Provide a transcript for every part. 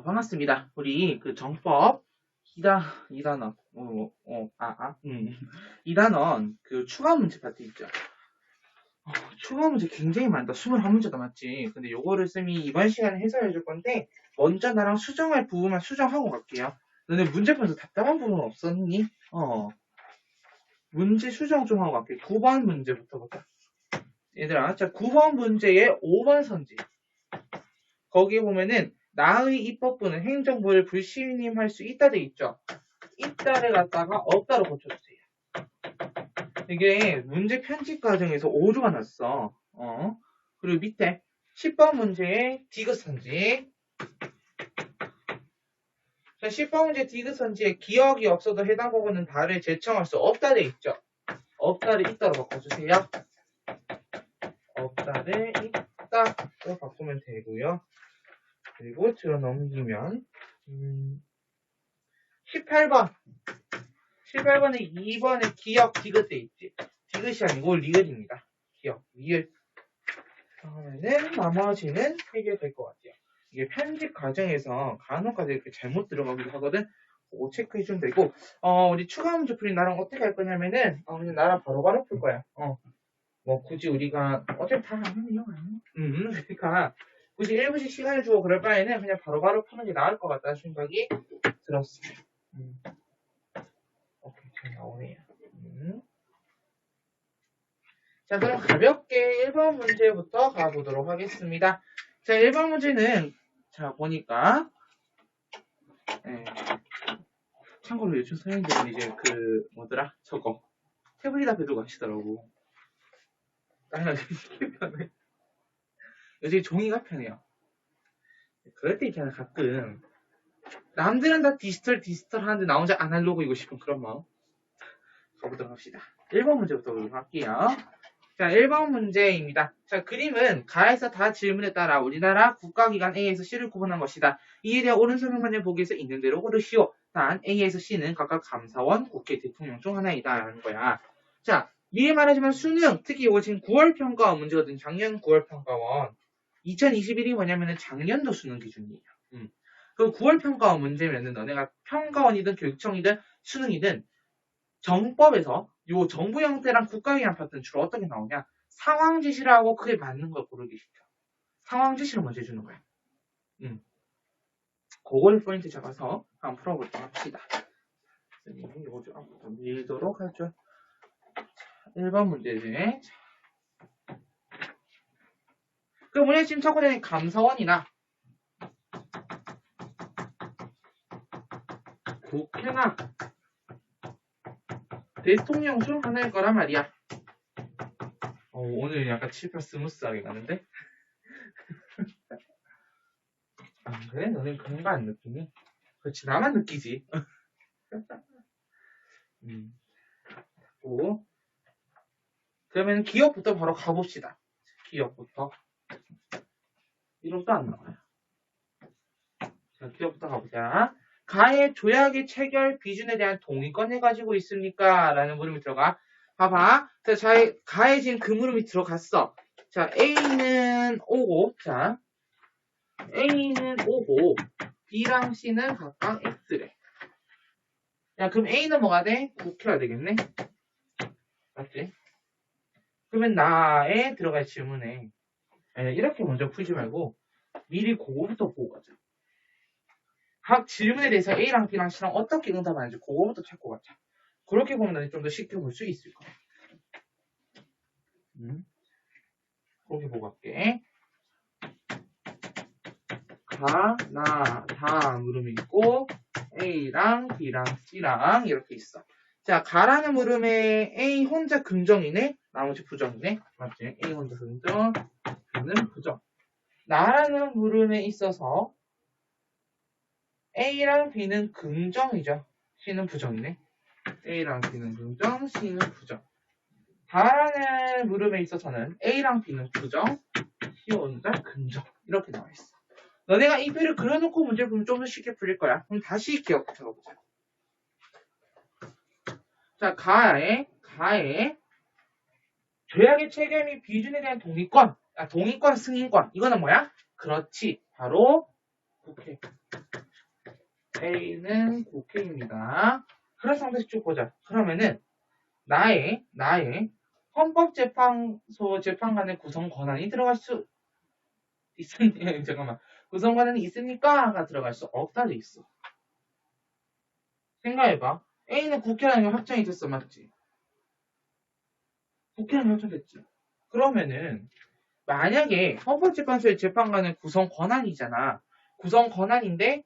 반갑습니다. 우리 그 정법 2단원, 2단원 그 추가 문제 파트 있죠. 추가 문제 굉장히 많다. 21문제도 맞지. 근데 요거를 쌤이 이번 시간에 해설해 줄 건데, 먼저 나랑 수정할 부분만 수정하고 갈게요. 너네 문제 풀면서 답답한 부분 없었니? 문제 수정 좀 하고 갈게. 9번 문제부터 보자. 얘들아, 자, 9번 문제의 5번 선지. 거기에 보면은, 나의 입법부는 행정부를 불신임할 수 있다 돼 있죠. 있다를 갖다가 없다로 고쳐주세요. 이게 문제 편집 과정에서 오류가 났어. 그리고 밑에 10번 문제의 디귿선지. 자, 10번 문제 디귿선지에 기억이 없어도 해당 부분은 다를 제청할 수 없다 돼 있죠. 없다를 있다로 바꿔주세요. 없다를 있다로 바꾸면 되고요. 그리고 들어 넘기면 18번 18번에 2번에 기억 디귿 돼 있지. 디귿이 아니고 리을입니다. 기억 리을 그러면은 나머지는 해결될 것 같아요. 이게 편집 과정에서 간혹가다 이렇게 잘못 들어가기도 하거든. 그거 체크해 주면 되고 우리 추가 문제 풀이 나랑 어떻게 할 거냐면은 그냥 나랑 바로바로 풀 거야. 뭐 굳이 우리가 어차피 다 안 하네요. 그러니까 굳이 1분씩 시간을 주고 그럴 바에는 그냥 바로바로 푸는 게 나을 것 같다는 생각이 들었어요. 오케이, 잘 나오네요. 자, 그럼 가볍게 1번 문제부터 가보도록 하겠습니다. 자, 1번 문제는, 자, 보니까, 참고로 요즘 선생님들은 이제 저거, 태블릿 앞에 두고 하시더라고. 나는 이게 편해. 요즘 종이가 편해요. 그럴 때 있잖아, 가끔. 남들은 다 디지털 하는데 나 혼자 아날로그이고 싶은 그런 마음. 가보도록 합시다. 1번 문제부터 보도록 할게요. 자, 1번 문제입니다. 자, 그림은 가에서 다 질문에 따라 우리나라 국가기관 A에서 C를 구분한 것이다. 이에 대한 옳은 설명만을 보기에서 있는 대로 고르시오. 단 A에서 C는 각각 감사원, 국회, 대통령 중 하나이다. 라는 거야. 자, 미리 말하지만 수능, 특히 이거 지금 9월 평가원 문제거든. 작년 9월 평가원. 2021이 뭐냐면은 작년도 수능 기준이에요. 그 9월 평가원 문제면은 너네가 평가원이든 교육청이든 수능이든 정법에서 요 정부 형태랑 국가기관 파트는 주로 어떻게 나오냐? 상황 지시를 하고 그게 맞는 걸 고르기 시켜. 상황 지시를 먼저 해주는 거야. 그걸 포인트 잡아서 한번 풀어보도록 합시다. 선생님이 이거 좀 한번 밀도록 하죠. 1번 문제지. 그럼 우리가 지금 찾고 있는 감사원이나 국회나 대통령 중 하나일 거란 말이야. 오늘 약간 7, 8 스무스하게 가는데? 그래? 너는 그런 거 안 느끼니? 그렇지, 나만 느끼지. 그러면 기억부터 바로 가봅시다. 기억부터. 이름도 안 나와요. 자, 기억부터 가보자. 가의 조약의 체결 비준에 대한 동의권을 가지고 있습니까? 라는 물음이 들어가. 봐봐. 자, 가에 지금 그 물음이 들어갔어. 자, A는 O고, 자, A는 O고, B랑 C는 각각 X래. 야, 그럼 A는 뭐가 돼? 국회가 되겠네? 맞지? 그러면 나에 들어갈 질문에, 이렇게 먼저 풀지 말고, 미리 그거부터 보고 가자. 각 질문에 대해서 A랑 B랑 C랑 어떻게 응답하는지 그거부터 찾고 가자. 그렇게 보면 좀 더 쉽게 볼 수 있을 거야. 그렇게 보고 갈게. 가, 나, 다 물음이 있고 A랑 B랑 C랑 이렇게 있어. 자, 가라는 물음에 A 혼자 긍정이네. 나머지 부정이네. 맞지? A 혼자 긍정, B는 부정. 나라는 물음에 있어서 A랑 B는 긍정이죠. C는 부정이네. A랑 B는 긍정, C는 부정. 다라는 물음에 있어서는 A랑 B는 부정, C 혼자 긍정. 이렇게 나와 있어. 너네가 이 표를 그려놓고 문제를 보면 좀 더 쉽게 풀릴 거야. 그럼 다시 기억해보자. 자, 가에 조약의 체결 및 비준에 대한 동의권, 승인권. 이거는 뭐야? 그렇지. 바로 국회. A는 국회입니다. 그런 상태에서 쭉 보자. 그러면은 나의 헌법재판소 재판관의 구성 권한이 들어갈 수 잠깐만. 구성 권한이 있습니까?가 들어갈 수 없다 돼 있어. 생각해봐. A는 국회라는 게 확정이 됐어, 맞지? 국회라는 게 확정됐지. 그러면은 만약에 헌법재판소의 재판관은 구성 권한이잖아. 구성 권한인데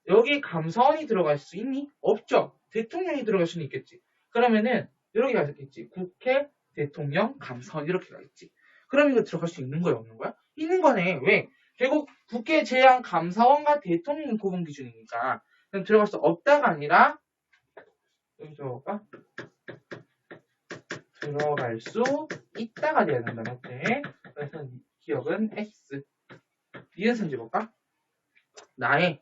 여기 감사원이 들어갈 수 있니? 없죠. 대통령이 들어갈 수는 있겠지. 그러면은 이렇게 가겠지. 국회, 대통령, 감사원 이렇게 가겠지. 그럼 이거 들어갈 수 있는 거야, 없는 거야? 있는 거네. 왜? 결국 국회 제한 감사원과 대통령 구분 기준이니까 그럼 들어갈 수 없다가 아니라 여기서 볼까? 들어갈 수 있다가 돼야 된다, 맞지? 그래서 기억은 X. 이은선지 볼까? 나의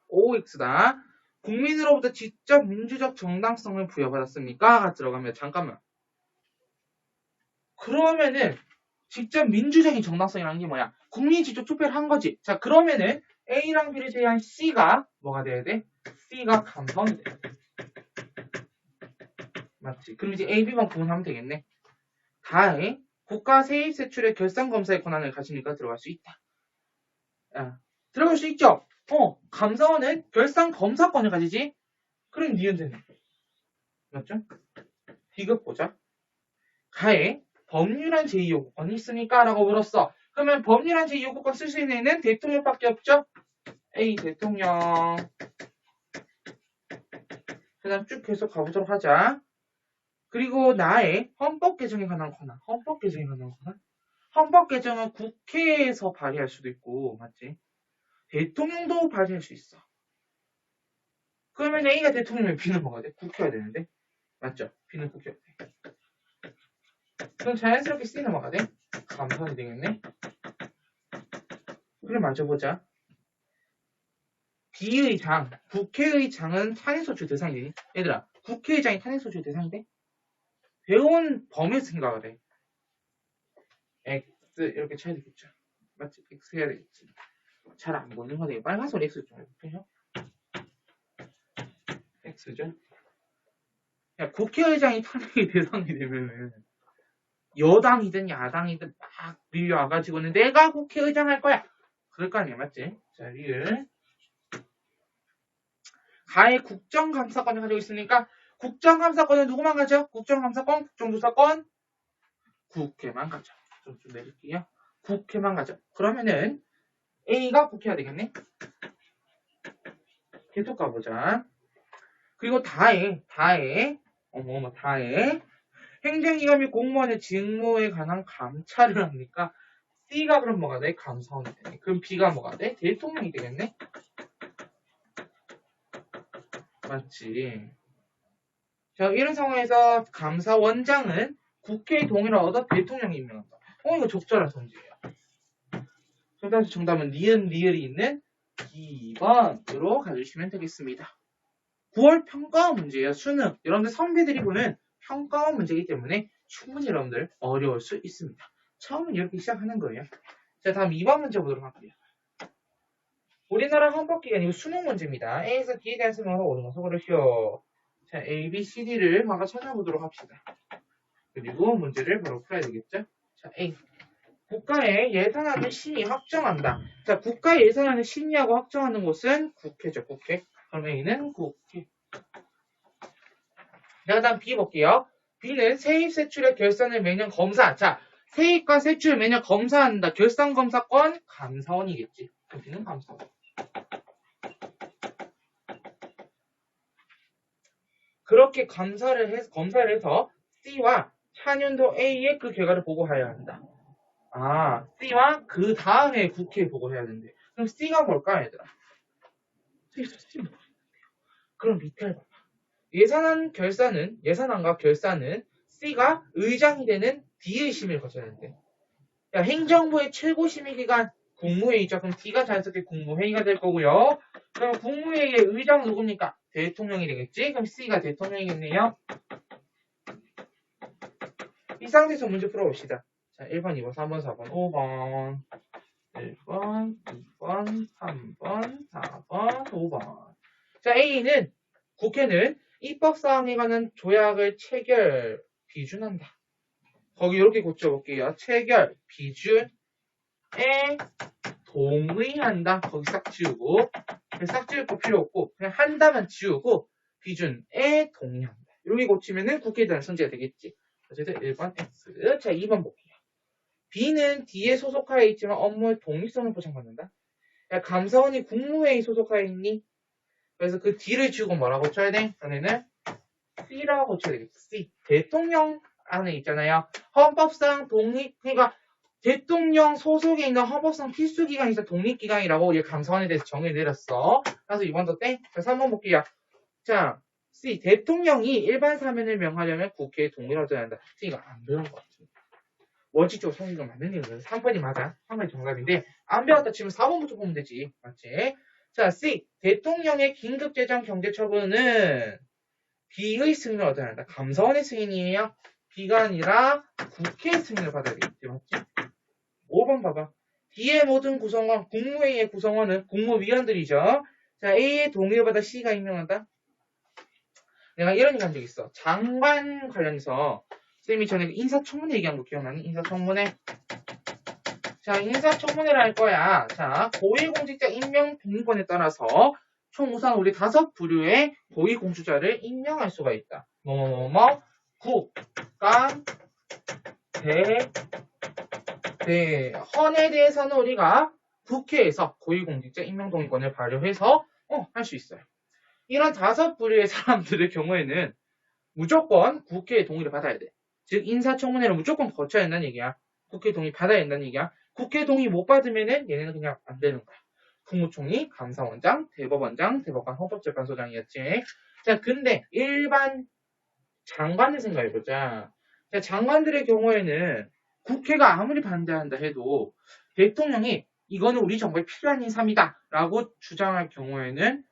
OX다. 국민으로부터 직접 민주적 정당성을 부여받았습니까? 가 들어가면 잠깐만. 그러면은 직접 민주적인 정당성이라는 게 뭐야? 국민이 직접 투표를 한 거지. 자, 그러면은 A랑 B를 제외한 C가 뭐가 돼야 돼? C가 감사원이 돼. 맞지? 그럼 이제 A, B만 구분하면 되겠네. 다에 국가 세입 세출의 결산 검사의 권한을 가지니까 들어갈 수 있다. 들어갈 수 있죠? 감사원은 결산 검사권을 가지지? 그럼 니은 되네. 맞죠? D급 보자. 가에 법률안 제2요구권이 있습니까? 라고 물었어. 그러면 법률안 제2요구권 쓸 수 있는 애는 대통령밖에 없죠? A 대통령. 그 다음 쭉 계속 가보도록 하자. 그리고 나의 헌법 개정에 관한 권한. 헌법 개정에 관한 권한. 헌법 개정은 국회에서 발의할 수도 있고, 맞지? 대통령도 발의할 수 있어. 그러면 A가 대통령이면 B는 뭐가 돼? 국회가 되는데? 맞죠? B는 국회가 돼. 그럼 자연스럽게 C는 뭐가 돼? 감사원이 되겠네? 그래 맞춰보자. B의장, 국회의장은 탄핵소추 대상이니? 얘들아, 국회의장이 탄핵소추 대상이 돼? 배운 범위에서 생각을 해. X 이렇게 쳐야 되겠죠. 맞지? X 해야 되겠지. 잘 안 보이는 거네. 빨간색 X 좀 해볼게요. X죠? 야, 국회의장이 탄핵의 대상이 되면은 여당이든 야당이든 막 밀려와가지고는 내가 국회의장 할 거야. 그럴 거 아니야, 맞지? 자, 리을. 가의 국정감사권을 가지고 있으니까 국정감사권은 누구만 가져? 국정감사권, 국정조사권, 국회만 가져. 좀 내릴게요. 국회만 가져. 그러면은 A가 국회가 되겠네. 계속 가보자. 그리고 다에 행정기관 및 공무원의 직무에 관한 감찰을 합니까? C가 그럼 뭐가 돼? 감사원이 되네. 그럼 B가 뭐가 돼? 대통령이 되겠네. 맞지. 자, 이런 상황에서 감사원장은 국회의 동의를 얻어 대통령이 임명한다. 이거 적절한 성질이야. 정답은 니은, 리을이 있는 2번으로 가주시면 되겠습니다. 9월 평가원 문제예요. 수능. 여러분들 선배들이 보는 평가원 문제이기 때문에 충분히 여러분들 어려울 수 있습니다. 처음은 이렇게 시작하는 거예요. 자, 다음 2번 문제 보도록 할게요. 우리나라 헌법기관이 수능 문제입니다. A에서 D에 대한 설명을 오른쪽으로 고르시오. 자, A, B, C, D를 한번 찾아보도록 합시다. 그리고 문제를 바로 풀어야 되겠죠? 자, A. 국가의 예산안을 심의 확정한다. 자, 국가 예산안을 심의하고 확정하는 곳은 국회죠, 국회. 그럼 A는 국회. 자, 다음 B 볼게요. B는 세입 세출의 결산을 매년 검사. 자, 세입과 세출을 매년 검사한다. 결산검사권 감사원이겠지. 그럼 B는 감사원. 그렇게 검사를 해서 C와 차년도 A의 그 결과를 보고해야 한다. C와 그 다음에 국회에 보고해야 된대. 그럼 C가 뭘까, 얘들아? 그럼 밑에 봐봐. 예산안과 결산은 C가 의장이 되는 D의 심의를 거쳐야 되는데. 야, 행정부의 최고 심의기관 국무회의죠. 그럼 D가 자연스럽게 국무회의가 될 거고요. 그럼 국무회의의 의장은 누굽니까? 대통령이 되겠지? 그럼 C가 대통령이겠네요. 이 상태에서 문제 풀어봅시다. 자, 1번, 2번, 3번, 4번, 5번. 1번, 2번, 3번, 4번, 5번. 자, A는 국회는 입법사항에 관한 조약을 체결, 비준한다. 거기 이렇게 고쳐볼게요. 체결, 비준에 동의한다. 거기 싹 지우고, 싹 지울 거 필요 없고, 그냥 한다만 지우고, 비준에 동의한다. 이렇게 고치면은 국회에 대한 성질이 되겠지. 어쨌든 1번 X. 자, 2번 볼게요. B는 D에 소속하여 있지만 업무의 독립성을 보장받는다. 야, 감사원이 국무회의 소속하여 있니? 그래서 그 D를 지우고 뭐라고 쳐야 돼? 전에는 C라고 쳐야 되겠지. C. 대통령 안에 있잖아요. 헌법상 독립, 그러니까 대통령 소속에 있는 헌법상 필수기관이 있어 독립기관이라고 우리 감사원에 대해서 정의를 내렸어. 그래서 이번도 땡. 자, 3번 볼게요. 자, C. 대통령이 일반 사면을 명하려면 국회에 동의를 얻어야 한다. C가 안 배운 것 같은데. 원칙적으로 성의가 맞는 얘기예요. 3번이 맞아. 3번이 정답인데 안 배웠다 치면 4번부터 보면 되지. 맞지? 자, C. 대통령의 긴급재정 경제처분은 B의 승인을 얻어야 한다. 감사원의 승인이에요. B가 아니라 국회의 승인을 받아야 되겠지. 맞지? 5번 봐봐. D의 모든 구성원, 국무회의의 구성원은 국무위원들이죠. 자, A의 동의를 받아 C가 임명한다. 내가 이런 얘기 한 적 있어. 장관 관련해서 쌤이 전에 인사청문회 얘기한 거 기억나니? 인사청문회. 자, 인사청문회를 할 거야. 자, 고위공직자 임명 동의권에 따라서 총 우선 우리 5부류의 고위공직자를 임명할 수가 있다. 국감, 헌에 대해서는 우리가 국회에서 고위공직자 임명 동의권을 발효해서 할 수 있어요. 이런 5부류의 사람들의 경우에는 무조건 국회의 동의를 받아야 돼. 즉 인사청문회를 무조건 거쳐야 한다는 얘기야. 국회 동의 받아야 한다는 얘기야. 국회 동의 못 받으면은 얘네는 그냥 안 되는 거야. 국무총리, 감사원장, 대법원장, 대법관, 헌법재판소장이었지. 자, 근데 일반 장관을 생각해보자. 자, 장관들의 경우에는 국회가 아무리 반대한다 해도 대통령이 이거는 우리 정부에 필요한 인사입니다. 라고 주장할 경우에는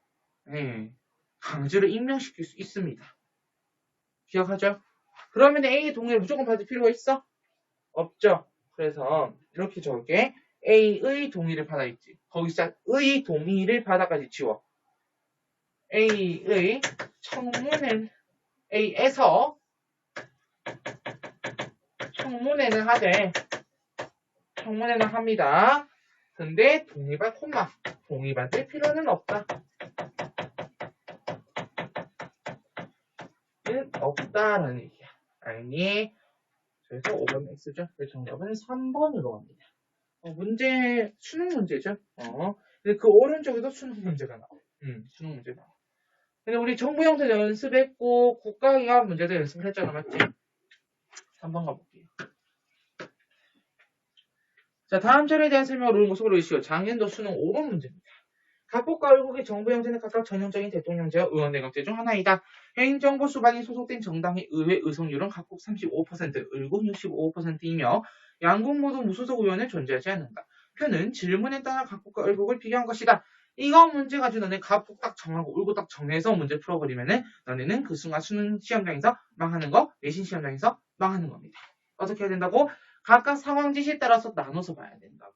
강제로 임명시킬 수 있습니다. 기억하죠? 그러면 A의 동의를 무조건 받을 필요가 있어? 없죠. 그래서 이렇게 적을게. A의 동의를 받아있지. 거기서 의 동의를 받아까지 지워. A의 청문회는 A에서 청문회는 하되 청문회는 합니다. 근데 동의받을 필요는 없다. 없다라는 얘기야. 알니? 그래서 5번 X죠. 그래서 정답은 3번으로 갑니다. 수능 문제죠. 근데 그 오른쪽에도 수능 문제가 나와. 수능 문제가 나와. 근데 우리 정부 형태 연습했고, 국가기관 문제도 연습을 했잖아, 맞지? 3번 가볼게요. 자, 다음 절에 대한 설명을 옳은 모습으로 해주시오. 작년도 수능 5번 문제입니다. 각국과 의국의 정부 형태는 각각 전형적인 대통령제와 의원내각제 중 하나이다. 행정부 수반이 소속된 정당의 의회 의석률은 각국 35%, 의국 65%이며 양국 모두 무소속 의원은 존재하지 않는다. 표는 질문에 따라 각국과 의국을 비교한 것이다. 이거 문제 가지고 너네 각국 딱 정하고 의국 딱 정해서 문제 풀어버리면은 너네는 그 순간 수능 시험장에서 망하는 거, 내신 시험장에서 망하는 겁니다. 어떻게 해야 된다고? 각각 상황 지시에 따라서 나눠서 봐야 된다고.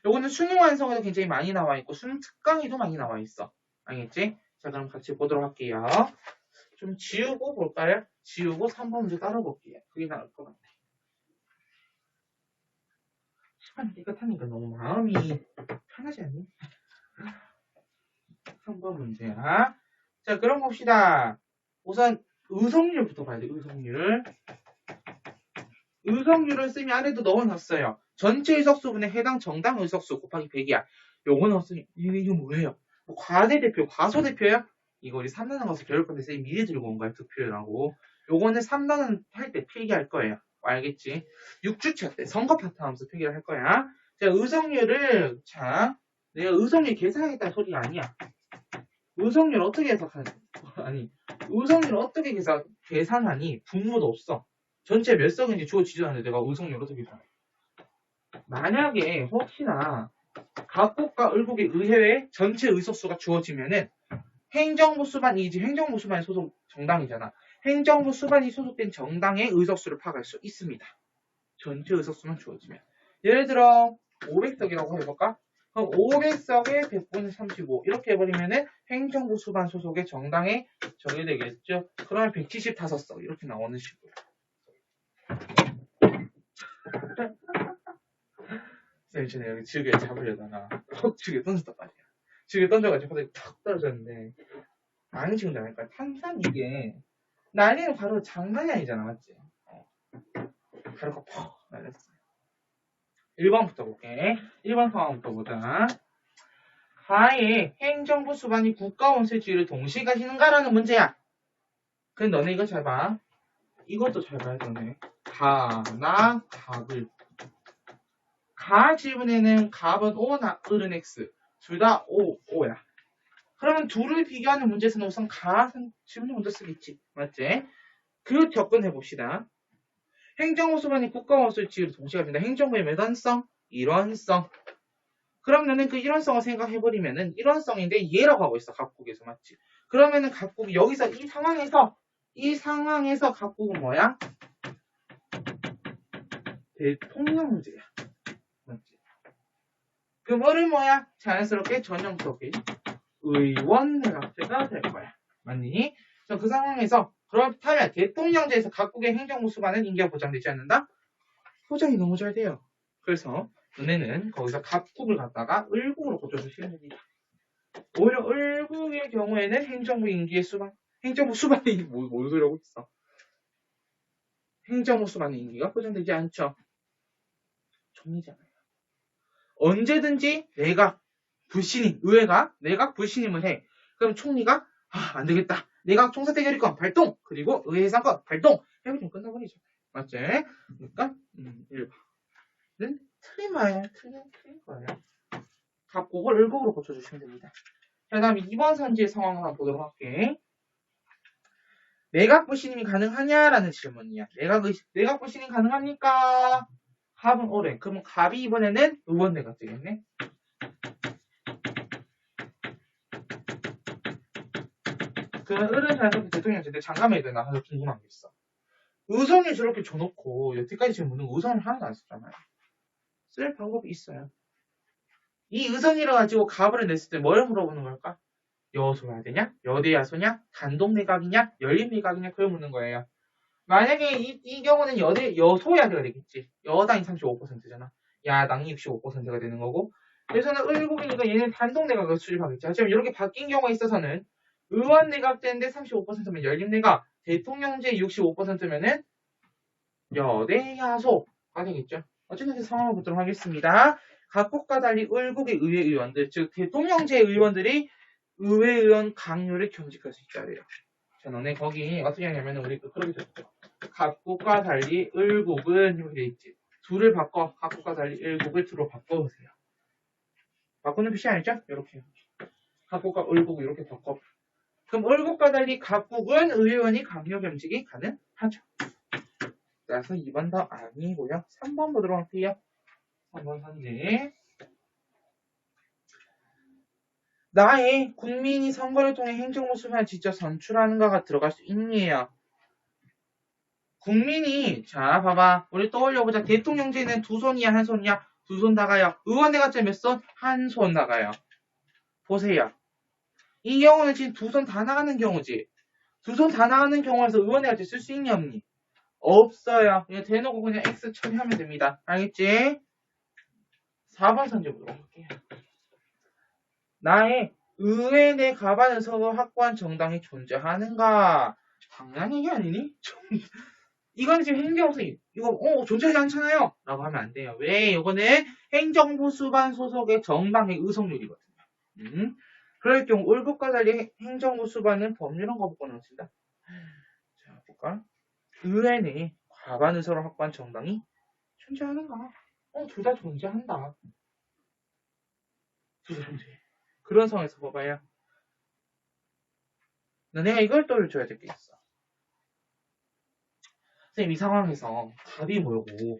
요거는 수능 완성에도 굉장히 많이 나와 있고 수능 특강에도 많이 나와 있어. 알겠지? 자, 그럼 같이 보도록 할게요. 좀 지우고 볼까요? 지우고 3번 문제 따로 볼게요. 그게 나을 것 같아. 시간이 깨끗하니까 너무 마음이 편하지 않니? 3번 문제야. 자, 그럼 봅시다. 우선 의석률부터 봐야 돼. 의석률을 쌤이 안에도 넣어놨어요. 전체 의석수분의 해당 정당 의석수 곱하기 100이야. 요거 넣었으니 이게 뭐예요? 뭐 과대대표, 과소대표야? 이거 우리 3단원 가서 배울 건데 쌤이 미리 들고 온 거야. 득표율하고. 요거는 3단원 할 때 필기할 거예요. 알겠지? 6주차 때 선거 파트 하면서 필기를 할 거야. 자, 의석률을 내가 의석률 계산하겠다는 소리가 아니야. 의석률 어떻게 해석하니? 의석률 어떻게 계산하니? 분모도 없어. 전체 몇 석인지 주어지지 않는데 내가 의석률 어떻게 계산해? 만약에 혹시나 각국과 의국의 의회에 전체 의석수가 주어지면은 행정부 수반이 소속 정당이잖아. 행정부 수반이 소속된 정당의 의석수를 파악할 수 있습니다. 전체 의석수만 주어지면. 예를 들어 500석이라고 해볼까? 그럼 500석에 100분의 35 이렇게 해버리면은 행정부 수반 소속의 정당에 적이 되겠죠. 그러면 175석 이렇게 나오는 식으로. 쌤 전에 여기 지우개 잡으려다가 턱 지우개 던졌단 말이야. 지우개 던져가지고 갑자기 탁 떨어졌는데 안 지운다 하니까 항상 이게 날리는 가루 장난이 아니잖아, 맞지? 가루가 퍽 날렸어. 1번부터 볼게. 1번 상황부터 보자. 가에 행정부 수반이 국가원수의 지위를 동시에 가지는가라는 문제야. 그럼 너네 이거 잘 봐. 이것도 잘 봐야 되네. 가나 갑을. 가 지분에는 갑은 O나 을은 X. 둘 다 O야. 그러면 둘을 비교하는 문제에서는 우선 가 지분을 먼저 쓰겠지. 맞지? 그 접근해 봅시다. 행정부 수반이 국가원수의 지위를 동시에 가진다. 행정부의 매단성, 일원성. 그럼 너는 그 일원성을 생각해버리면은 일원성인데 얘라고 하고 있어. 각국에서 맞지? 그러면은 각국이 여기서 이 상황에서 각국은 뭐야? 대통령제야. 맞지? 그 뭐를 뭐야? 자연스럽게 전형적인 의원내각제가 될 거야. 맞니? 그 상황에서 그렇다면 대통령제에서 각국의 행정부 수반은 임기가 보장되지 않는다? 포장이 너무 잘 돼요. 그래서 너네는 거기서 각국을 갖다가 을국으로 고쳐주시면 됩니다. 오히려 을국의 경우에는 행정부 임기의 수반, 행정부 수반이 뭔 소리라고 있어? 행정부 수반의 임기가 보장되지 않죠. 총리잖아요. 언제든지 내각 불신임, 의회가 내각 불신임을 해. 그럼 총리가 안 되겠다. 내각 총사대결의권 발동! 그리고 의회 해산권 발동! 해버리면 끝나버리죠. 맞지? 그러니까 1번은 틀린 말이에요. 틀린 거예요. 각국을 을국으로 고쳐주시면 됩니다. 그 다음에 2번 선지의 상황을 한번 보도록 할게. 내각 불신임이 가능하냐라는 질문이야. 내각 불신임 가능합니까? 갑은 오래. 그러면 갑이 이번에는 의원 내각 되겠네. 그러면 을은 자연스럽게 대통령제 때 장담해야 되나 하서 궁금한 게 있어. 의선을 저렇게 줘놓고 여태까지 지금 묻는 거 의선을 하나도 안 썼잖아요. 쓸 방법이 있어요. 이 의선이라 가지고 갑을 냈을 때 뭘 물어보는 걸까? 여소야 되냐? 여대야소냐? 단독내각이냐? 열린내각이냐? 그걸 묻는 거예요. 만약에 이 경우는 여소야가 되겠지. 여당이 35%잖아. 야당이 65%가 되는 거고. 그래서는 을국이니까 얘는 단독내각을 수립하겠지. 하지만 이렇게 바뀐 경우에 있어서는 의원내각 되는데 35%면 열린내각, 대통령제 65%면은 여대야소가 되겠죠. 어쨌든 상황을 보도록 하겠습니다. 각국과 달리 을국의 의회 의원들, 즉 대통령제 의원들이 의회 의원 강요를 겸직할 수 있다 그래요. 자, 너네 거기 어떻게 하냐면 우리 그렇게 됐죠. 각국과 달리 을국은 이렇게 돼 있지. 둘을 바꿔 각국과 달리 을국을 둘로 바꿔보세요. 바꾸는 표시 아니죠? 이렇게 각국과 을국을 이렇게 바꿔. 그럼 을국과 달리 각국은 의원이 강요 겸직이 가능하죠. 그래서 2번 더 아니고요. 3번 보도록 할게요. 3번 선지. 나의 국민이 선거를 통해 행정부 수반을 직접 선출하는 거가 들어갈 수 있니에요. 국민이 자 봐봐 우리 떠올려보자. 대통령제는 두 손이야 한 손이야? 두 손 나가요. 의원내각제 몇 손? 한 손 나가요. 보세요. 이 경우는 지금 두 손 다 나가는 경우지. 두 손 다 나가는 경우에서 의원내각제 쓸 수 있니 없니? 없어요. 그냥 대놓고 그냥 X 처리하면 됩니다. 알겠지? 4번 선지 보도록 할게요. 나의 의회 내 가반을 서로 확보한 정당이 존재하는가? 당연한 얘기 아니니? 이건 지금 행정수임. 이거 존재하지 않잖아요. 라고 하면 안 돼요. 왜? 이거는 행정부 수반 소속의 정당의 의석률이거든요. 그럴 경우 을국과 달리 행정부 수반은 법률은 거부권을 쓴다. 자, 볼까? 의회 내 과반 의석을 확보한 정당이 존재하는가? 둘 다 존재한다. 둘 다 존재해. 그런 상황에서 봐봐요. 내가 이걸 떠올려줘야 될 게 있어. 선생님 이 상황에서 갑이 뭐고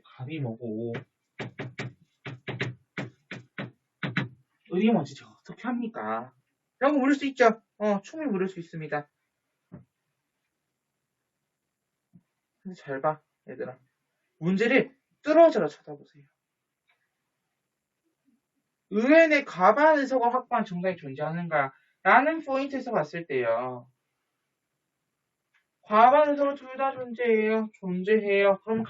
의리 뭔지 제가 어떻게 합니까? 라고 물을 수 있죠. 충분히 물을 수 있습니다. 근데 잘 봐, 얘들아. 문제를 뚫어져라 쳐다보세요. 의원의 과반 의석을 확보한 정당이 존재하는가? 라는 포인트에서 봤을 때요. 과반 의석은 둘 다 존재해요. 존재해요. 그럼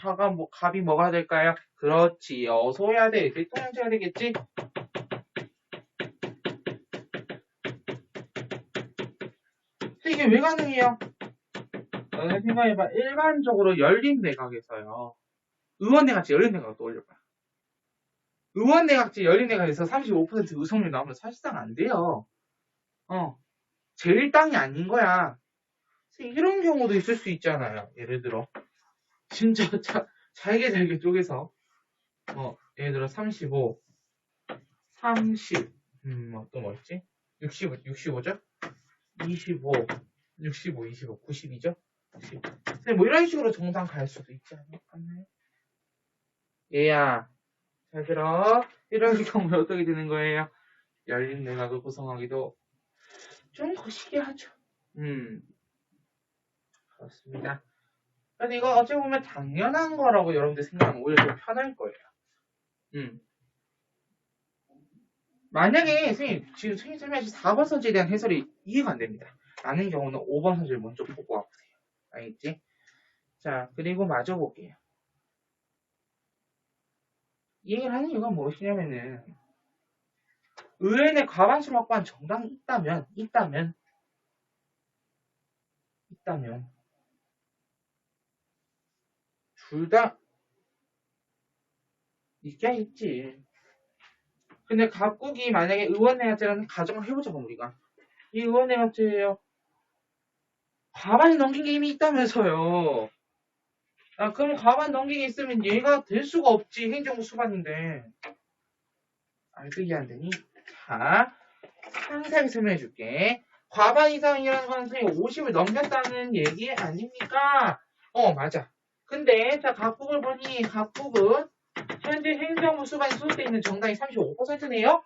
갑이 뭐가 될까요? 그렇지. 어서야 돼. 대통령제가 되겠지? 이게 왜 가능해요? 너네 생각해봐. 일반적으로 열린 내각에서요. 의원내각제 열린 내각을 떠올려봐. 의원내각제 열린 내각에서 35% 의석률 나오면 사실상 안 돼요. 제1당이 아닌 거야. 이런 경우도 있을 수 있잖아요. 예를 들어 진짜 잘게 쪼개서 예를 들어 35, 30, 또 뭐 있지? 65죠? 25, 65, 25, 92죠? 90. 뭐 이런 식으로 정당 갈 수도 있지 않나요? 얘야, 잘 들어. 이런 경우에 어떻게 되는 거예요? 열린 내각을 구성하기도 좀 거시기 하죠. 그렇습니다. 근데 이거 어찌 보면 당연한 거라고 여러분들 생각하면 오히려 좀 편할 거예요. 만약에 지금 선생님 설명하신 4번 선지에 대한 해설이 이해가 안 됩니다. 라는 경우는 5번 선지를 먼저 보고 와보세요. 알겠지? 자, 그리고 마저 볼게요. 이 얘기를 하는 이유가 무엇이냐면은 의회내 과반수를 확보한 정당이 있다면 둘 다 있긴 있지. 근데 각국이 만약에 의원내각제라는 가정을 해보자고 우리가 이 의원내각제예요. 과반이 넘긴 게 이미 있다면서요. 그럼 과반 넘긴 게 있으면 얘가 될 수가 없지. 행정부 수반인데. 그게 안 되니? 자, 상세하게 설명해 줄게. 과반 이상이라는 건 선생님 50을 넘겼다는 얘기 아닙니까? 맞아. 근데 자 각국을 보니 각국은 현재 행정부 수반이 소속돼 있는 정당이 35%네요?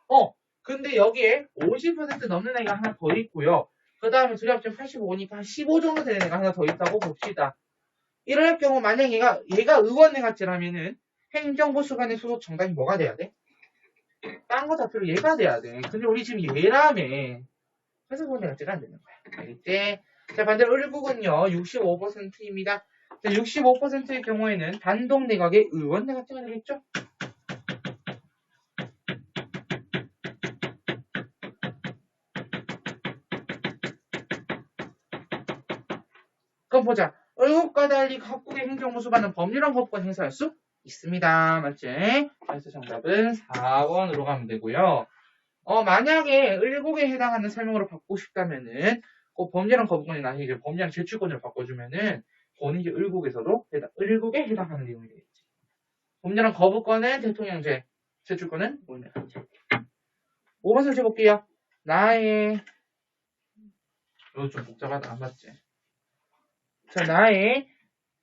근데 여기에 50% 넘는 애가 하나 더 있고요. 그 다음에 둘이 합치면 85니까 한 15 정도 되는 애가 하나 더 있다고 봅시다. 이럴 경우 만약 얘가 의원내각제라면은 행정부 수반의 소속 정당이 뭐가 돼야 돼? 딴 거 다 필요 얘가 돼야 돼. 근데 우리 지금 얘라며. 그래서 의원내각제가 안 되는 거야. 알겠지? 자, 반대로 을국은요. 65%입니다. 자, 65%의 경우에는 단독 내각의 의원내각제가 되겠죠? 그럼 보자. 을국과 달리 각국의 행정부 수반은 법률안 법권 행사할 수 있습니다. 맞지? 그래서 정답은 4번으로 가면 되고요. 만약에 을국에 해당하는 설명으로 바꾸고 싶다면은 그 법률안 거부권이 아니고 이제 법률안 제출권을 바꿔주면은 그건 이제 을국에 해당하는 내용이 되겠지. 법률안 거부권은 대통령제, 제출권은 의원내각제. 5번 설치 볼게요. 이거 좀 복잡하다 안 맞지? 자, 나의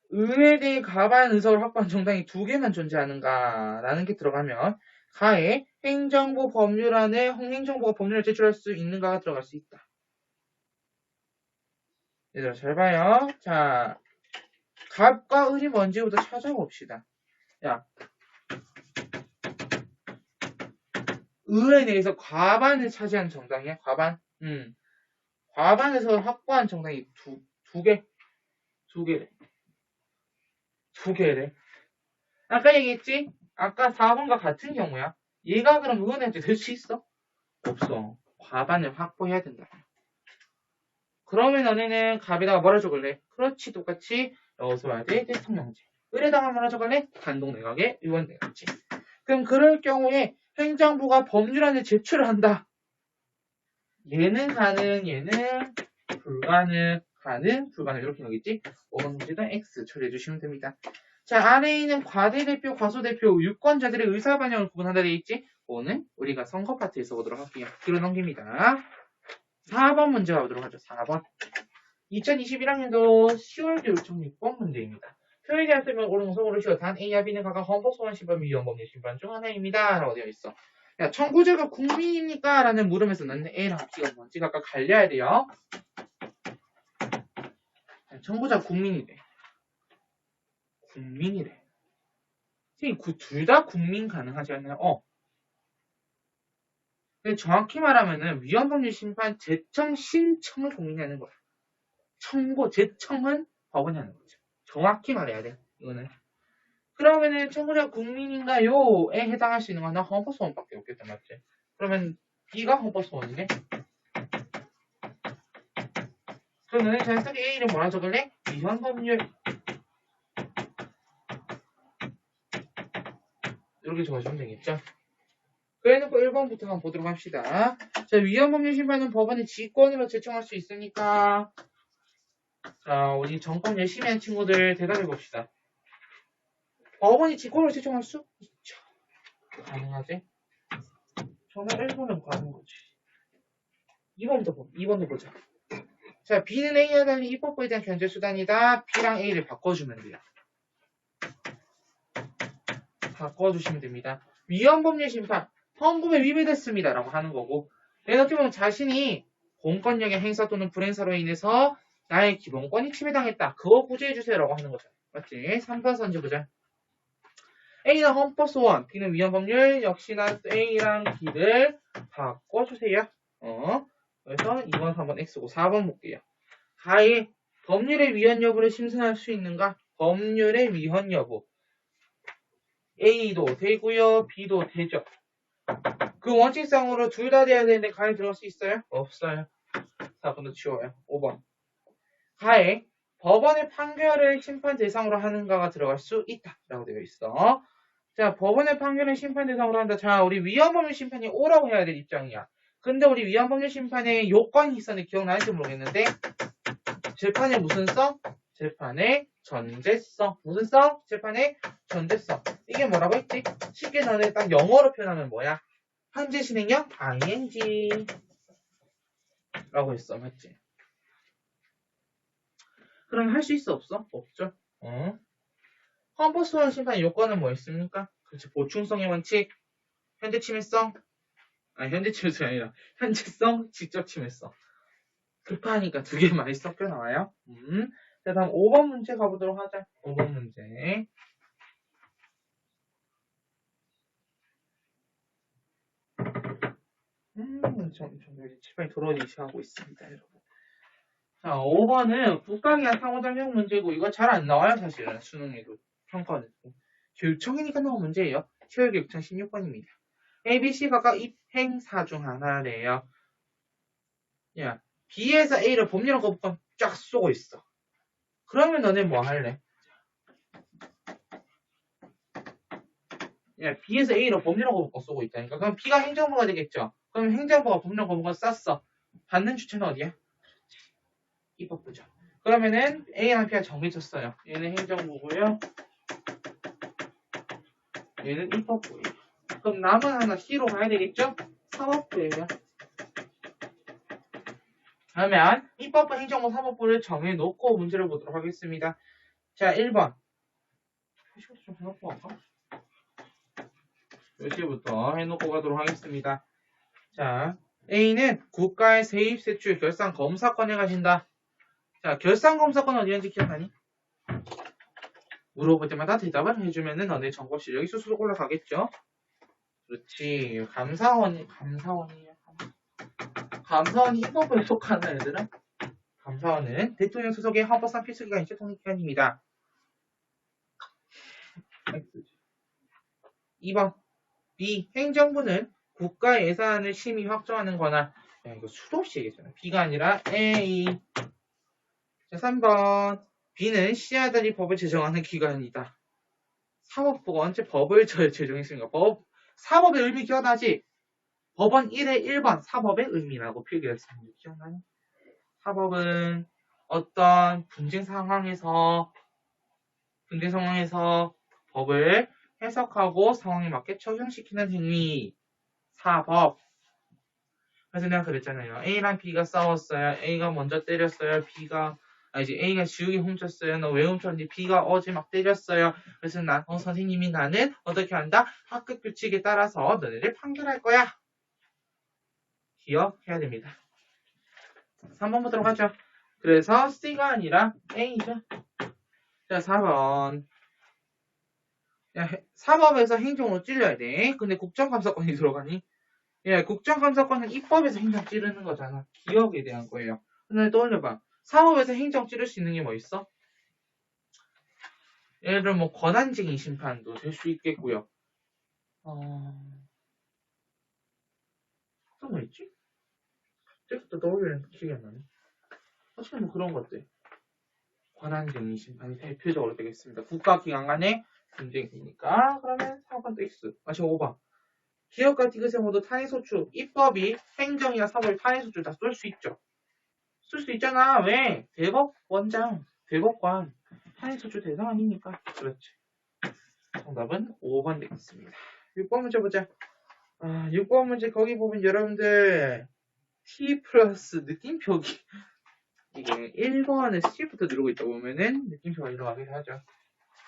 의회대 과반 의석을 확보한 정당이 2개만 존재하는가라는 게 들어가면 가에 행정부 법률안에 행정부가 법률을 제출할 수 있는가가 들어갈 수 있다. 얘들아 잘 봐요. 자, 갑과 을이 뭔지부터 찾아봅시다. 야, 의회 내에서 과반을 차지한 정당이야. 과반. 과반에서 확보한 정당이 두 개래. 아까 얘기했지? 아까 4번과 같은 경우야. 얘가 그럼 의원한테 될 수 있어? 없어. 과반을 확보해야 된다. 그러면 너네는 갑에다가 뭐라 적을래? 그렇지, 똑같이 여기서 와야 돼. 대통령제. 을에다가 뭐라 적을래? 단독내각의 의원내각제. 그럼 그럴 경우에 행정부가 법률안을 제출을 한다. 얘는 가능, 얘는 불가능, 가능, 불가능 이렇게 나오겠지? 5번 문제는 X 처리해 주시면 됩니다. 자, 아래에 있는 과대대표, 과소대표, 유권자들의 의사반영을 구분한다 되어 있지? 오늘 우리가 선거 파트에서 보도록 할게요. 뒤로 넘깁니다. 4번 문제 가보도록 하죠. 4번. 2021학년도 10월 요청 6번 문제입니다. 표현에 대한 설명 오른손으로 쉬어 단 A와 B는 각각 헌법소원 신발 위헌법률 신발 중 하나입니다. 라고 되어 있어. 야, 청구자가 국민입니까? 라는 물음에서 너는 A랑 B가 뭔지 각각 갈려야 돼요. 청구자 국민이래. 국민이래. 선생님, 둘 다 국민 가능하지 않나요? 근데 정확히 말하면은 위헌법률 심판 제청 신청을 국민이 하는 거야. 청구, 제청은 법원이 하는 거죠. 정확히 말해야 돼. 이거는. 그러면은 청구자 국민인가요?에 해당할 수 있는 건 헌법소원밖에 없겠다, 맞지? 그러면 B가 헌법소원이네. 그럼 너네 자연스럽게 A를 뭐라 적을래? 위헌법률. 이렇게 적어주면 되겠죠? 그래놓고 1번부터 한번 보도록 합시다. 자, 위헌법률 심판은 법원의 직권으로 제청할 수 있으니까. 자, 우리 정권 열심히 한 친구들 대답해 봅시다. 법원이 직권으로 제청할 수 있죠. 가능하지? 정말 1번은 가는 거지. 2번도 보자. 자, B는 A와 달리 입법부에 대한 견제수단이다. B랑 A를 바꿔주면 돼요. 바꿔주시면 됩니다. 위헌법률 심판, 헌법에 위배됐습니다. 라고 하는 거고, 이렇게 보면 자신이 공권력의 행사 또는 불행사로 인해서 나의 기본권이 침해당했다. 그거 구제해주세요. 라고 하는 거죠. 맞지? 3번 선지보자. A는 헌법소원, B는 위헌법률, 역시나 A랑 B를 바꿔주세요. 그래서 2번, 3번 X고 4번 볼게요. 가의 법률의 위헌 여부를 심사할 수 있는가? 법률의 위헌 여부. A도 되고요. B도 되죠. 그 원칙상으로 둘 다 돼야 되는데 가에 들어갈 수 있어요? 없어요. 4번도 치워요. 5번. 가에 법원의 판결을 심판 대상으로 하는가가 들어갈 수 있다. 라고 되어 있어. 자, 법원의 판결을 심판 대상으로 한다. 자, 우리 위헌법률 심판이 오라고 해야 될 입장이야. 근데 우리 위헌법률 심판에 요건이 있었는데 기억나는지 모르겠는데 재판에 무슨 성? 재판의 전제성. 무슨 성? 재판의 전제성. 이게 뭐라고 했지? 쉽게 전에 딱 영어로 표현하면 뭐야? 현재 진행형 ing 라고 했어. 맞지? 그럼 할 수 있어? 없어? 없죠. 헌법소원 심판 요건은 뭐 있습니까? 그렇지. 보충성의 원칙, 현재 침해성, 현재 침해성이 아니라 현재성, 직접 침해성. 급하니까 두 개 많이 섞여 나와요. 자, 다음 5번 문제 가보도록 하자. 5번 문제. 여기 집안이 돌아오기 하고 있습니다, 여러분. 자, 5번은 국가기관 상호작용 문제고, 이거 잘 안 나와요, 사실은. 수능에도. 평가는. 교육청이니까 나온 문제예요. 시월교육청 16번입니다. A, B, C 각각 입행사 중 하나래요. 야, B에서 A를 법률한 거부권 쫙 쏘고 있어. 그러면 너네 뭐 할래? 야, B에서 A로 법률한 거부권 쏘고 있다니까. 그럼 B가 행정부가 되겠죠? 그럼 행정부가 법률한 거부권 쐈어. 받는 주체는 어디야? 입법부죠. 그러면은 A랑 B가 정해졌어요. 얘는 행정부고요. 얘는 입법부예요. 그럼 남은 하나 C로 가야 되겠죠? 사법부예요. 그러면 입법부, 행정부, 사법부를 정해놓고 문제를 보도록 하겠습니다. 자, 1번. 표시부터 좀 해놓고 갈까? 표시부터 해놓고 가도록 하겠습니다. 자, A는 국가의 세입, 세출, 결산, 검사권을 가진다. 자, 결산, 검사권 어디인지 기억나니? 물어볼 때마다 대답을 해주면은 너네 정보 실력이 스스로 올라가겠죠? 그렇지. 감사원이에요. 감사원이 입법부에 속하는 애들은? 감사원은 대통령 소속의 헌법상 필수기관인 통일기관입니다. 2번. B. 행정부는 국가 예산을 심의 확정하는 거나, 야, 이거 수도 없이 얘기했잖아. B가 아니라 A. 자, 3번. B는 C와 달리 법을 제정하는 기관이다. 사법부가 언제 법을 제정했습니까? 사법의 의미 기억나지? 법원 1의 1번 사법의 의미라고 표기했습니다. 기억나니? 사법은 어떤 분쟁 상황에서 법을 해석하고 상황에 맞게 적용시키는 행위. 사법. 그래서 내가 그랬잖아요. A랑 B가 싸웠어요. A가 먼저 때렸어요. A가 지우개 훔쳤어요. 너 왜 훔쳤는지 B가 어제 막 때렸어요. 그래서 선생님이 나는 어떻게 한다? 학급 규칙에 따라서 너네를 판결할 거야. 기억해야 됩니다. 3번 보도록 하죠. 그래서 C가 아니라 A죠. 자, 4번. 야, 사법에서 행정으로 찔려야 돼. 근데 국정감사권이 들어가니? 예, 국정감사권은 입법에서 행정 찌르는 거잖아. 기업에 대한 거예요. 근데 떠올려봐. 사법에서 행정 찌를 수 있는 게 뭐 있어? 예를 들어 뭐 권한쟁의 심판도 될 수 있겠고요. 또 뭐 있지? 갑자기 떠올리는 기억이 안 나네. 어쨌든 뭐 그런 것들. 권한쟁의 심판이 대표적으로 되겠습니다. 국가기관 간의 분쟁이니까. 그러면 4번 X. 5번. 기업과 디귿의 모두 탄핵소추. 입법이 행정이나 사법이 탄핵소추 다 쏠 수 있죠. 쓸 수 있잖아. 왜? 대법원장, 대법관. 탄핵소추 대상 아니니까. 그렇지. 정답은 5번 되겠습니다. 6번 문제 보자. 6번 문제 거기 보면 여러분들 T 플러스 느낌표기 이게 1번에 C부터 누르고 있다 보면은 느낌표가 일어나게 하죠.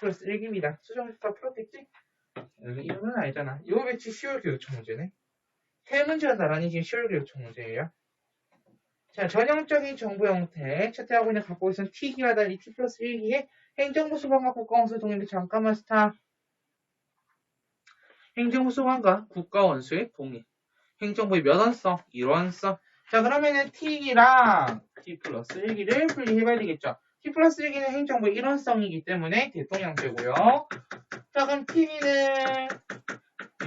플러스 1기입니다. 수정에서 다 풀었겠지? 이건 아니잖아. 이거 배치 10월 교육청 문제네. 세 문제가 나란히 지금 10월 교육청 문제예요. 자, 전형적인 정보 형태 채택하고 있는 갖고 있는 T기와 달리 T 플러스 1기에 행정부 수반과 국가원수 동일인데 잠깐만 스탑. 행정부 수반과 국가원수의 동일. 행정부의 몇 원성? 1원성. 자, 그러면은 T기랑 T 플러스 1기를 분리해봐야 되겠죠. T 플러스 1기는 행정부의 1원성이기 때문에 대통령제고요. 자, 그럼 T기는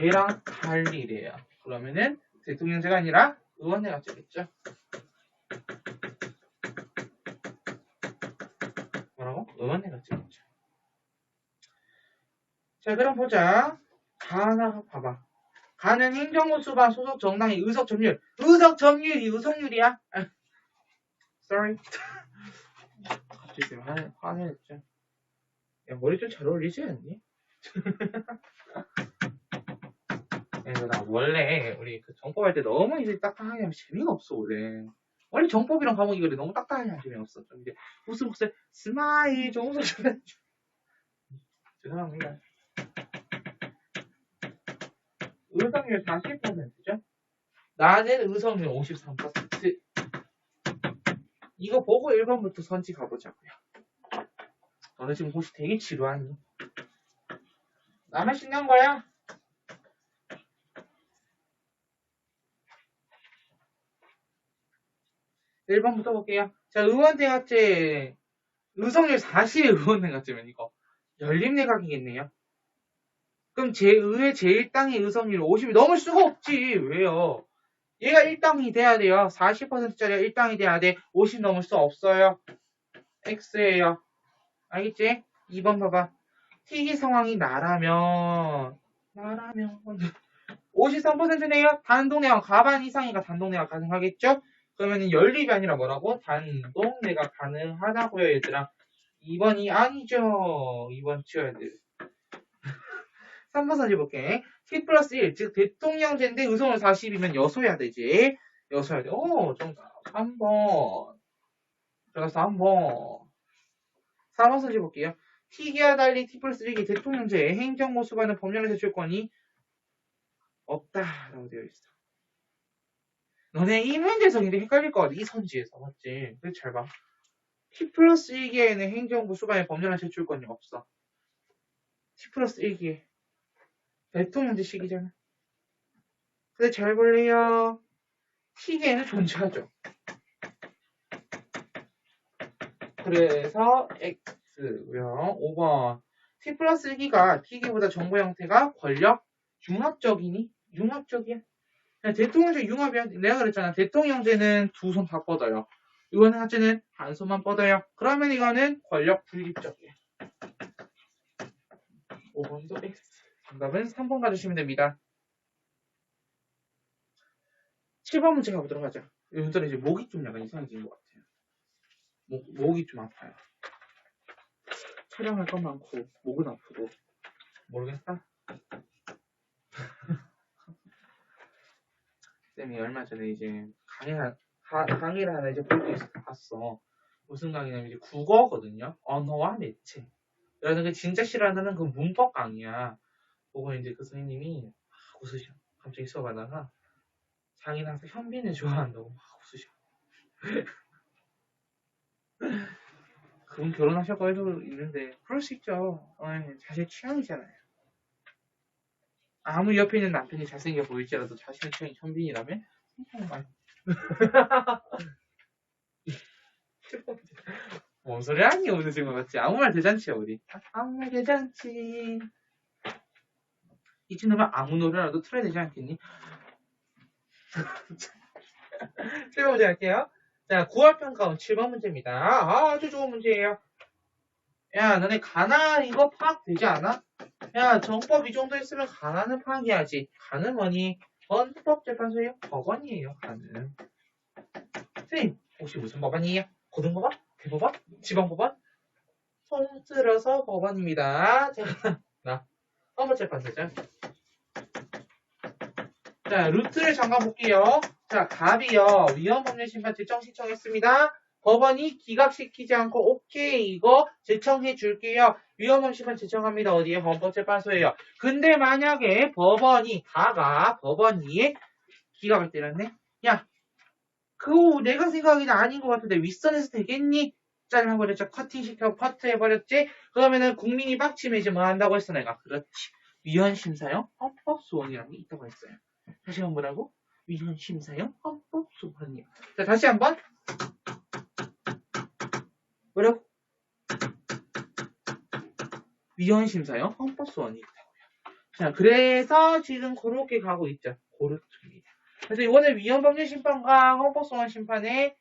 얘랑 달리래요. 그러면은 대통령제가 아니라 의원제가 되겠죠. 뭐라고? 의원제가 되겠죠. 자, 그럼 보자. 하나 봐봐. 가는 행정부 수반 소속 정당의 의석 점유율. 의석 점유율이 의석률이야? Sorry. 갑자기 화내냈죠. 야, 머리 좀 잘 어울리지 않니? 나 원래 우리 그 정법할 때 너무 이제 딱딱하게 하면 재미가 없어 원래. 원래 정법이랑 과목이 그래 너무 딱딱하게 하면 재미없어. 좀 이제 웃음복스 스마일 좀 웃어줘야 죄송합니다. 의석률 40%죠? 나는 의석률 53%. 이거 보고 1번부터 선지 가보자고요. 너네 지금 혹시 되게 지루하니? 나만 신난 거야? 1번부터 볼게요. 자, 의원대학제 의석률 40의 의원대학제면 이거 연립내각이겠네요. 그럼 제2의 제1당의 의석률 50이 넘을 수가 없지. 왜요? 얘가 1당이 돼야 돼요. 40%짜리가 1당이 돼야 돼. 50 넘을 수 없어요. X예요. 알겠지? 2번 봐봐. T기 상황이 나라면 53%네요. 단독내각 과반 이상이가 단독내각 가능하겠죠? 그러면 연립이 아니라 뭐라고? 단독내각 가능하다고요, 얘들아. 2번이 아니죠. 2번 치워야 돼. 3번 선지 볼게. T 플러스 1, 즉 대통령제인데 의석률 40이면 여소해야 되지. 여소해야 돼. 오, 정답. 3번. 그래서 3번. 4번 선지 볼게요. T기와 달리 T 플러스 1기 대통령제의 행정부 수반은 법령의 제출권이 없다라고 되어 있어. 너네 이 문제에서 굉장히 헷갈릴 것 같아. 이 선지에서. 맞지? 그래서 잘 봐. T 플러스 1기에는 행정부 수반의 법령의 제출권이 없어. T 플러스 1기에. 대통령제 시기잖아. 근데 잘 볼래요. T기에는 존재하죠. 그래서 X고요. 5번. T 플러스 1기가 T기보다 정보 형태가 권력 융합적이니? 융합적이야. 그냥 대통령제 융합이야. 내가 그랬잖아. 대통령제는 두 손 다 뻗어요. 의원제는 한 손만 뻗어요. 그러면 이거는 권력 분립적이야. 5번도 X. 정답은 3번 가주시면 됩니다. 7번 문제 가보도록 하자. 요즘 이제 목이 좀 약간 이상해진 것 같아요. 목이 좀 아파요. 촬영할 건 많고 목은 아프고 모르겠다. 쌤이 얼마 전에 이제 강의를 하나 이제 볼 때 봤어. 무슨 강의냐면 이제 국어거든요. 언어와 매체. 그래서 그 진짜 싫어하는 그 문법 강의야. 보고 이제 그 선생님이 막 웃으셔. 갑자기 수업하다가 자기는 항상 현빈을 좋아한다고 막 웃으셔. 그분 결혼하셨고 해도 있는데 그럴 수 있죠. 자식 취향이잖아요. 아무 옆에 있는 남편이 잘생겨 보일지라도 자신의 취향이 현빈이라면? 정말. 뭔 소리 하니 오늘 지금 같지? 아무 말 대잔치야 우리. 아무 말 대잔치. 이쯤 되면 아무 노래라도 틀어야 되지 않겠니? 7번 문제 할게요. 자, 9월 평가원 7번 문제입니다. 아주 좋은 문제예요. 야, 너네 가나 이거 파악되지 않아? 야, 정법 이 정도 있으면 가나는 파악해야지. 가는 뭐니? 헌법재판소예요? 법원이에요, 가는. 선생님, 혹시 무슨 법원이에요? 고등법원? 대법원? 지방법원? 통틀어서 법원입니다. 자, 나 헌법재판소죠. 자, 루트를 잠깐 볼게요. 자, 갑이요. 위헌법률심판 제청 신청했습니다. 법원이 기각시키지 않고 오케이 이거 제청해 줄게요. 위헌법률심판 제청합니다. 어디에? 헌법재판소예요. 근데 만약에 법원이 기각을 때렸네? 야, 그거 내가 생각하기는 아닌 것 같은데 윗선에서 되겠니? 잘라버렸죠. 커팅시켜 커트해버렸지? 그러면은 국민이 빡치면 이제 뭐 한다고 했어 내가. 그렇지. 위헌심사형 헌법소원이라는 게 있다고 했어요. 다시 한번 뭐라고? 위헌심사형 헌법소원이요. 자, 다시 한번. 뭐라고? 위헌심사형 헌법소원이 있다고요. 자, 그래서 지금 그렇게 가고 있죠. 그렇습니다. 그래서 이번에 위헌법률심판과 헌법소원심판에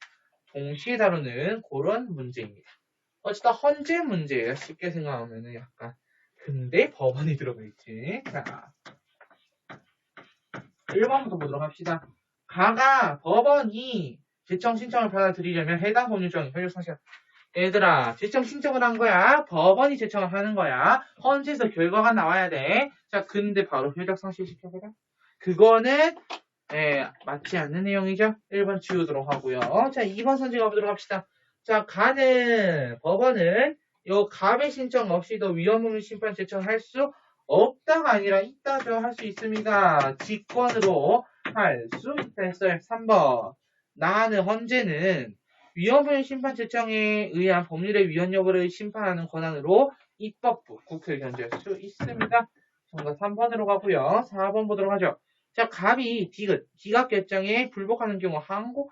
동시에 다루는 그런 문제입니다. 어쨌든 헌재 문제예요. 쉽게 생각하면은 약간. 근데 법원이 들어가 있지. 자, 1번부터 보도록 합시다. 가가 법원이 제청 신청을 받아들이려면 해당 법률적인 효력상실. 얘들아, 제청 신청을 한 거야. 법원이 제청을 하는 거야. 헌재에서 결과가 나와야 돼. 자, 근데 바로 효력상실 시켜보자. 그거는 맞지 않는 내용이죠. 1번 지우도록 하고요. 자, 2번 선지 가보도록 합시다. 자, 법원은 요 갑의 신청 없이도 위헌법률 심판 제청할 수 없다가 아니라 있다죠. 할 수 있습니다. 직권으로 할 수 있다 했어요. 3번. 나는 헌재는 위헌법률 심판 제청에 의한 법률의 위헌 여부를 심판하는 권한으로 입법부, 국회를 견제할 수 있습니다. 정답 3번으로 가고요. 4번 보도록 하죠. 자, 갑이 기각 결정에 불복하는 경우 항고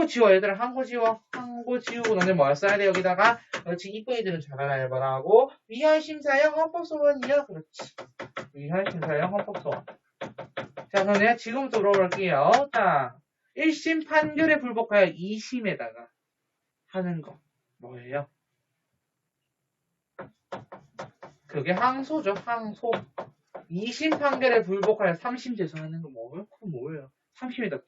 지워. 얘들아, 항고 지우고 너네 뭐 써야 돼? 여기다가 그렇지. 이쁜 애들은 잘 알아야 하고 위헌심사형 헌법소원이요. 그렇지. 위헌심사형 헌법소원. 자, 그럼 내가 지금부터 물어볼게요. 자, 1심 판결에 불복하여 2심에다가 하는 거 뭐예요? 그게 항소죠. 항소. 2심 판결에 불복하여 3심 제소하는 거 뭐예요? 그거 뭐예요? 3심에다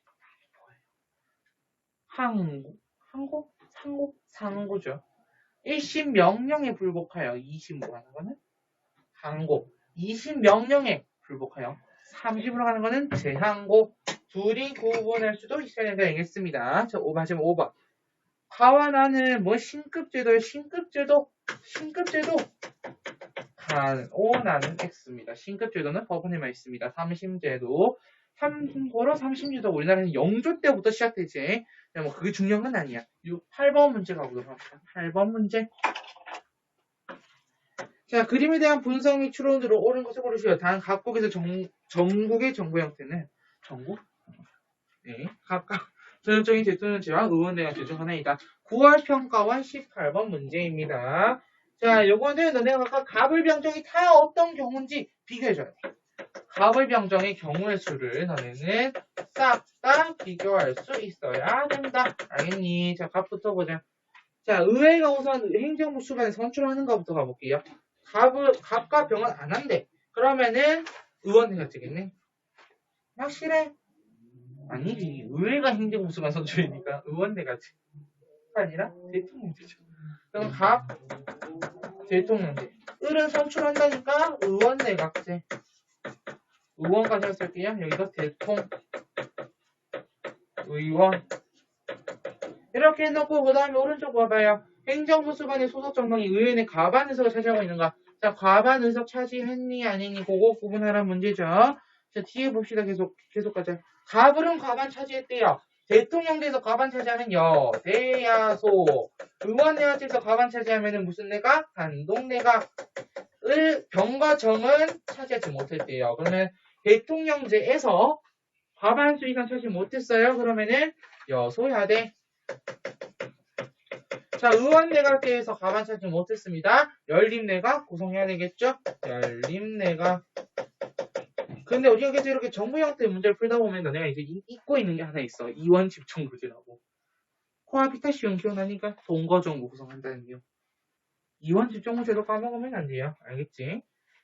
상고죠. 1심 명령에 불복하여 2심으로 하는 거는 항고. 2심 명령에 불복하여 3심으로 하는 거는 재항고. 둘이 구분할 수도 있어야 되겠습니다. 자, 마지막 5번. 가와 나는 뭐 신급제도예요. 신급제도. 나는 X입니다. 신급제도는 법원에만 있습니다. 3심제도. 참고로 3심제도 우리나라는 영조 때부터 시작되지. 뭐 그게 중요한 건 아니야. 8번 문제 가보도록 합시다. 8번 문제. 자, 그림에 대한 분석 및 추론으로 옳은 것을 고르시오. 단 각국에서 전국의 정부 형태는 전국? 네, 각각 전형적인 대통령제와 의원대가 제정하나이다. 9월 평가원 18번 문제입니다. 자, 요거는 너네가 각각 갑을병정이 다 어떤 경우인지 비교해줘야 돼. 갑을병정의 경우의 수를 너네는 싹 다 비교할 수 있어야 된다. 알겠니? 자, 갑부터 보자. 자, 의회가 우선 행정부 수반에 선출하는 것부터 가볼게요. 갑과 병은 안 한대. 그러면은 의원회가 되겠네. 확실해? 아니지. 의회가 행정부 수반 선출이니까 의원회가 지. 아니라 대통령제죠. 그럼 갑 대통령제. 을은 선출한다니까 의원내각제. 의원까지 쓸게요. 여기서 의원. 이렇게 해놓고 그 다음에 오른쪽 봐봐요. 행정부 수반의 소속 정당이 의원의 과반 의석을 차지하고 있는가. 자, 과반 의석 차지했니 아니니 그거 구분하라는 문제죠. 자, 뒤에 봅시다. 계속 가자. 갑을은 과반 차지했대요. 대통령제에서 과반 차지하면 대야소. 의원내각제에서 과반 차지하면 무슨 내각? 단독내각. 병과 정은 차지하지 못했대요. 그러면 대통령제에서 과반수 이상 차지 못했어요. 그러면은 여소해야 돼. 자, 의원내각제에서 과반 차지 못했습니다. 연립내각 구성해야 되겠죠? 연립내각. 근데 우리가 계속 이렇게 정부 형태 문제를 풀다 보면 내가 이제 잊고 있는 게 하나 있어. 이원 집중구제라고. 코아비타시온 기억나니까 동거정부 구성한다는 게. 이원 집중구제도 까먹으면 안 돼요. 알겠지?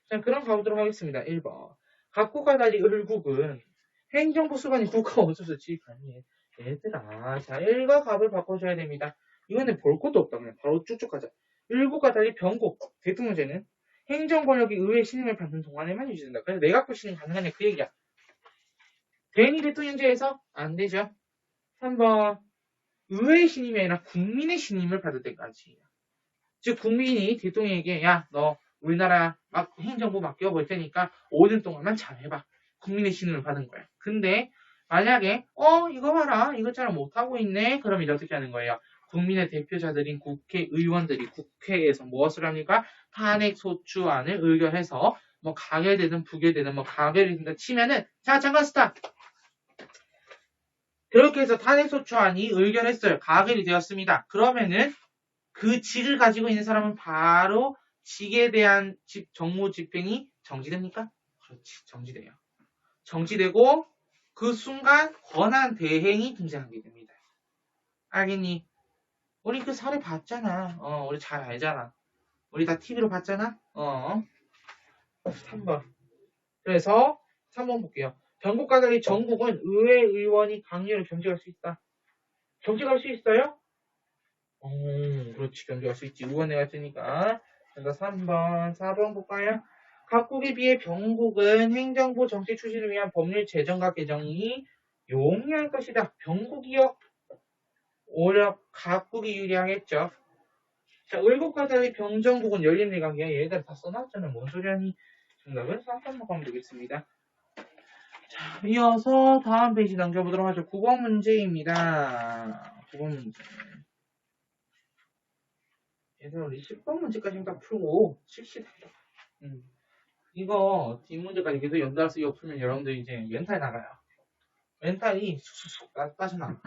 자, 그럼 가보도록 하겠습니다. 1번. 각국과 달리 을국은 행정부 수반이 국가 어쩌서 지휘하니. 얘들아, 자, 1과 값을 바꿔줘야 됩니다. 이거는 볼 것도 없다. 그냥 바로 쭉쭉 가자. 을국과 달리 변국, 대통령제는 행정 권력이 의회 신임을 받는 동안에만 유지된다. 그래서 내각부 신임 가능하냐 그 얘기야. 괜히 대통령제에서 안 되죠. 3번. 의회 신임이 아니라 국민의 신임을 받을 때까지. 즉 국민이 대통령에게 야, 너 우리나라 행정부 맡겨볼 테니까 5년 동안만 잘해봐. 국민의 신임을 받은 거야. 근데 만약에 이거 봐라. 이거 잘 못하고 있네. 그럼 이제 어떻게 하는 거예요? 국민의 대표자들인 국회의원들이 국회에서 무엇을 합니까? 탄핵소추안을 의결해서 뭐 가결되든 부결되든 뭐 가결이 된다 치면은 자 잠깐 스탑. 그렇게 해서 탄핵소추안이 의결했어요. 가결이 되었습니다. 그러면은 그 직을 가지고 있는 사람은 바로 직에 대한 정무 집행이 정지됩니까? 그렇지, 정지돼요. 정지되고 그 순간 권한 대행이 등장하게 됩니다. 알겠니? 우리 그 사례 봤잖아. 우리 잘 알잖아. 우리 다 TV로 봤잖아. 3번. 그래서 3번 볼게요. 변국과 달리 전국은 의회 의원이 강요를 경직할 수 있다. 경직할 수 있어요? 그렇지. 경직할 수 있지. 의원회 같으니까. 그래서 3번, 4번 볼까요? 각국에 비해 변국은 행정부 정치 추진을 위한 법률 제정과 개정이 용이할 것이다. 변국이요. 오히려 각국이 유리하겠죠. 자, 을국과 달리 병정국은 연립내각이야. 얘들 다 써놨잖아. 뭔 소리 하니? 정답은 3번만 가면 되겠습니다. 자, 이어서 다음 페이지 넘겨보도록 하죠. 9번 문제입니다. 9번 문제. 얘들 우리 10번 문제까지 다 풀고 70. 이거 뒷문제까지 계속 연달아서 이거 풀면 여러분들 이제 멘탈 나가요. 멘탈이 쑥쑥쑥 빠져나가.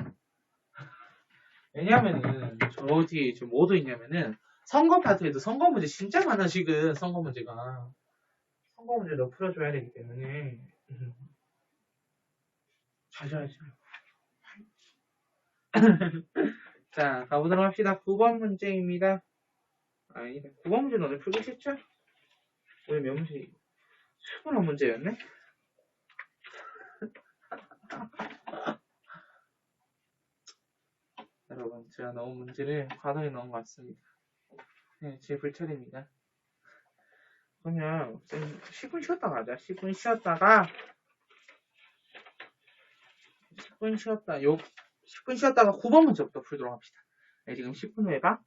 왜냐면은 저 뒤에 지금 뭐도 있냐면은 선거 파트에도 선거 문제 진짜 많아 지금. 선거 문제가 선거 문제도 풀어줘야 되기 때문에 자셔야죠. 자, 가보도록 합시다. 9번 문제입니다. 아니다. 9번 문제는 오늘 풀기 쉽죠? 오늘 몇 문제? 20번 문제였네? 여러분, 제가 너무 문제를 과도히 넣은 것 같습니다. 네, 제 불찰입니다. 그러면 10분 쉬었다가 하자. 10분 쉬었다가 10분 쉬었다가 9번 문제부터 풀도록 합시다. 네, 지금 10분 후에 봐.